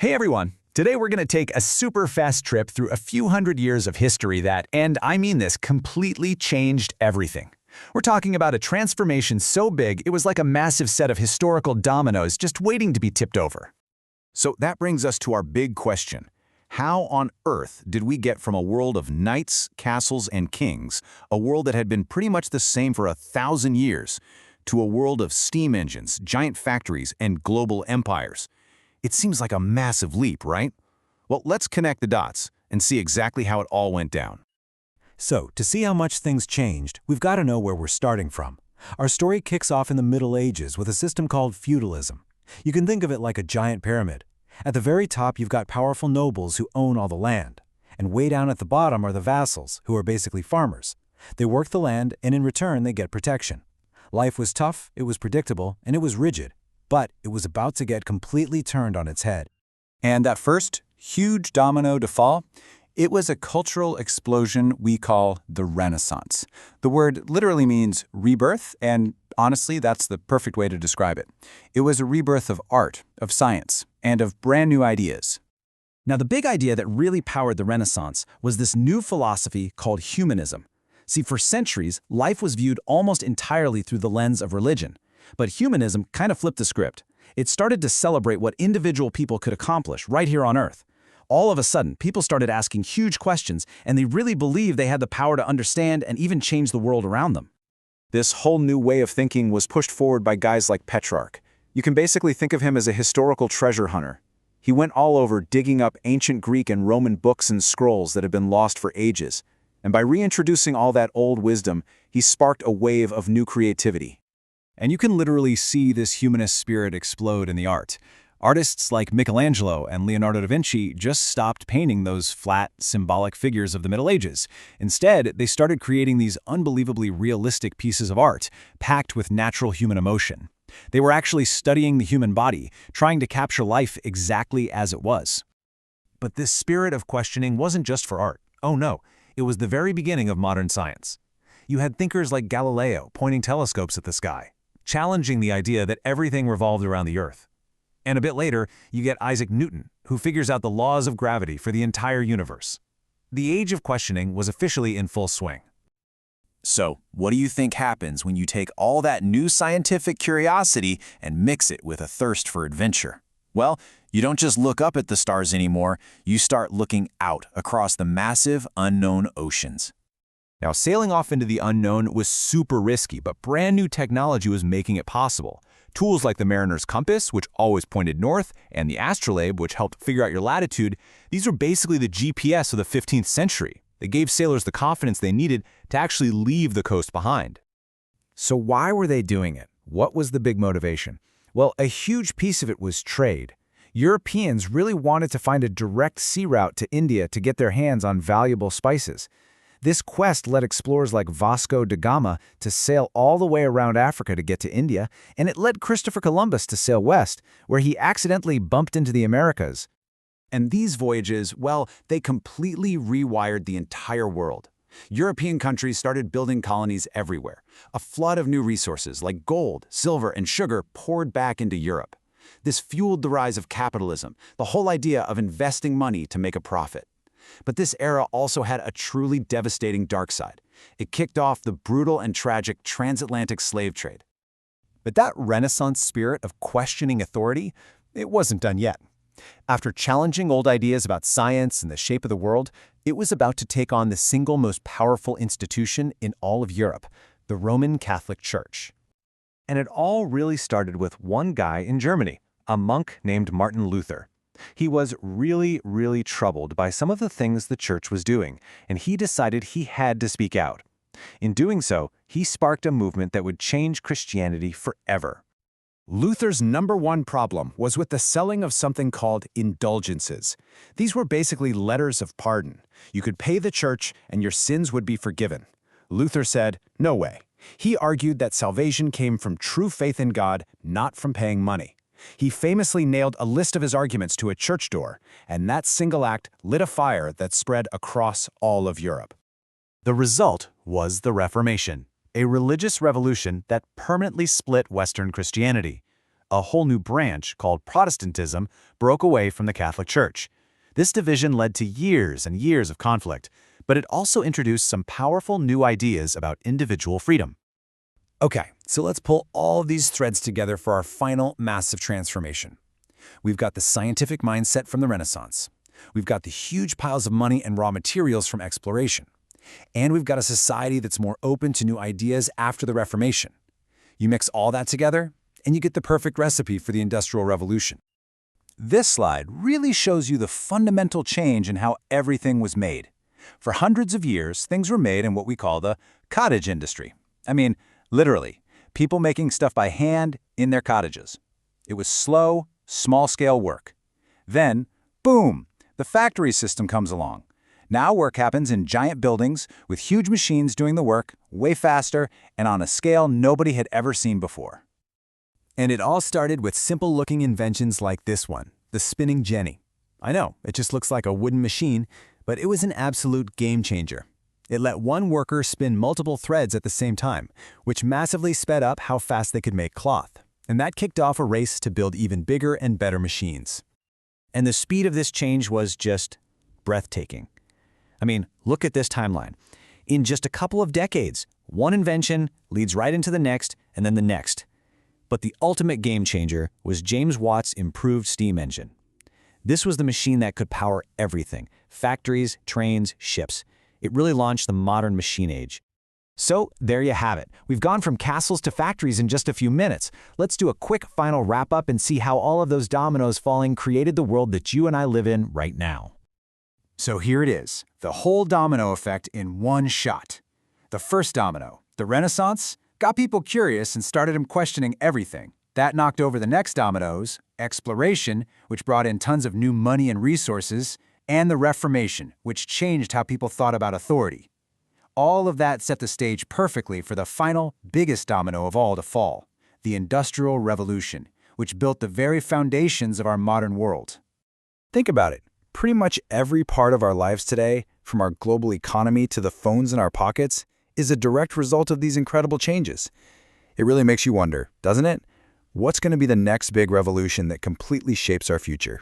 Hey everyone! Today we're going to take a super fast trip through a few hundred years of history that, and I mean this, completely changed everything. We're talking about a transformation so big it was like a massive set of historical dominoes just waiting to be tipped over. So that brings us to our big question. How on earth did we get from a world of knights, castles, and kings, a world that had been pretty much the same for 1,000 years, to a world of steam engines, giant factories, and global empires? It seems like a massive leap, right? Well, let's connect the dots and see exactly how it all went down. So, to see how much things changed, we've got to know where we're starting from. Our story kicks off in the Middle Ages with a system called feudalism. You can think of it like a giant pyramid. At the very top, you've got powerful nobles who own all the land. And way down at the bottom are the vassals, who are basically farmers. They work the land, and in return, they get protection. Life was tough, it was predictable, and it was rigid. But it was about to get completely turned on its head. And that first huge domino to fall, it was a cultural explosion we call the Renaissance. The word literally means rebirth, and honestly, that's the perfect way to describe it. It was a rebirth of art, of science, and of brand new ideas. Now the big idea that really powered the Renaissance was this new philosophy called humanism. See, for centuries, life was viewed almost entirely through the lens of religion. But humanism kind of flipped the script. It started to celebrate what individual people could accomplish right here on Earth. All of a sudden, people started asking huge questions, and they really believed they had the power to understand and even change the world around them. This whole new way of thinking was pushed forward by guys like Petrarch. You can basically think of him as a historical treasure hunter. He went all over digging up ancient Greek and Roman books and scrolls that had been lost for ages. And by reintroducing all that old wisdom, he sparked a wave of new creativity. And you can literally see this humanist spirit explode in the art. Artists like Michelangelo and Leonardo da Vinci just stopped painting those flat, symbolic figures of the Middle Ages. Instead, they started creating these unbelievably realistic pieces of art, packed with natural human emotion. They were actually studying the human body, trying to capture life exactly as it was. But this spirit of questioning wasn't just for art. Oh no, it was the very beginning of modern science. You had thinkers like Galileo pointing telescopes at the sky, challenging the idea that everything revolved around the Earth. And a bit later, you get Isaac Newton, who figures out the laws of gravity for the entire universe. The age of questioning was officially in full swing. So, what do you think happens when you take all that new scientific curiosity and mix it with a thirst for adventure? Well, you don't just look up at the stars anymore, you start looking out across the massive, unknown oceans. Now, sailing off into the unknown was super risky, but brand new technology was making it possible. Tools like the mariner's compass, which always pointed north, and the astrolabe, which helped figure out your latitude, these were basically the GPS of the 15th century. They gave sailors the confidence they needed to actually leave the coast behind. So why were they doing it? What was the big motivation? Well, a huge piece of it was trade. Europeans really wanted to find a direct sea route to India to get their hands on valuable spices. This quest led explorers like Vasco da Gama to sail all the way around Africa to get to India, and it led Christopher Columbus to sail west, where he accidentally bumped into the Americas. And these voyages, well, they completely rewired the entire world. European countries started building colonies everywhere. A flood of new resources like gold, silver, and sugar poured back into Europe. This fueled the rise of capitalism, the whole idea of investing money to make a profit. But this era also had a truly devastating dark side. It kicked off the brutal and tragic transatlantic slave trade. But that Renaissance spirit of questioning authority, it wasn't done yet. After challenging old ideas about science and the shape of the world, it was about to take on the single most powerful institution in all of Europe, the Roman Catholic Church. And it all really started with one guy in Germany, a monk named Martin Luther. He was really troubled by some of the things the church was doing, and he decided he had to speak out. In doing so, he sparked a movement that would change Christianity forever. Luther's #1 problem was with the selling of something called indulgences. These were basically letters of pardon. You could pay the church and your sins would be forgiven. Luther said, no way. He argued that salvation came from true faith in God, not from paying money. He famously nailed a list of his arguments to a church door, and that single act lit a fire that spread across all of Europe. The result was the Reformation, a religious revolution that permanently split Western Christianity. a whole new branch called Protestantism broke away from the Catholic Church. This division led to years and years of conflict, but it also introduced some powerful new ideas about individual freedom. Okay, so let's pull all of these threads together for our final massive transformation. We've got the scientific mindset from the Renaissance. We've got the huge piles of money and raw materials from exploration. And we've got a society that's more open to new ideas after the Reformation. You mix all that together, and you get the perfect recipe for the Industrial Revolution. This slide really shows you the fundamental change in how everything was made. For hundreds of years, things were made in what we call the cottage industry. I mean, literally, people making stuff by hand in their cottages. It was slow, small-scale work. Then, boom, the factory system comes along. Now work happens in giant buildings with huge machines doing the work way faster and on a scale nobody had ever seen before. And it all started with simple-looking inventions like this one, the spinning jenny. I know, it just looks like a wooden machine, but it was an absolute game changer. It let one worker spin multiple threads at the same time, which massively sped up how fast they could make cloth. And that kicked off a race to build even bigger and better machines. And the speed of this change was just breathtaking. I mean, look at this timeline. In just a couple of decades, one invention leads right into the next and then the next. But the ultimate game changer was James Watt's improved steam engine. This was the machine that could power everything: factories, trains, ships. It really launched the modern machine age. So there you have it. We've gone from castles to factories in just a few minutes. Let's do a quick final wrap-up and see how all of those dominoes falling created the world that you and I live in right now. So here it is, the whole domino effect in one shot. The first domino, the Renaissance, got people curious and started them questioning everything. That knocked over the next dominoes, exploration, which brought in tons of new money and resources, and the Reformation, which changed how people thought about authority. All of that set the stage perfectly for the final, biggest domino of all to fall, the Industrial Revolution, which built the very foundations of our modern world. Think about it. Pretty much every part of our lives today, from our global economy to the phones in our pockets, is a direct result of these incredible changes. It really makes you wonder, doesn't it? What's going to be the next big revolution that completely shapes our future?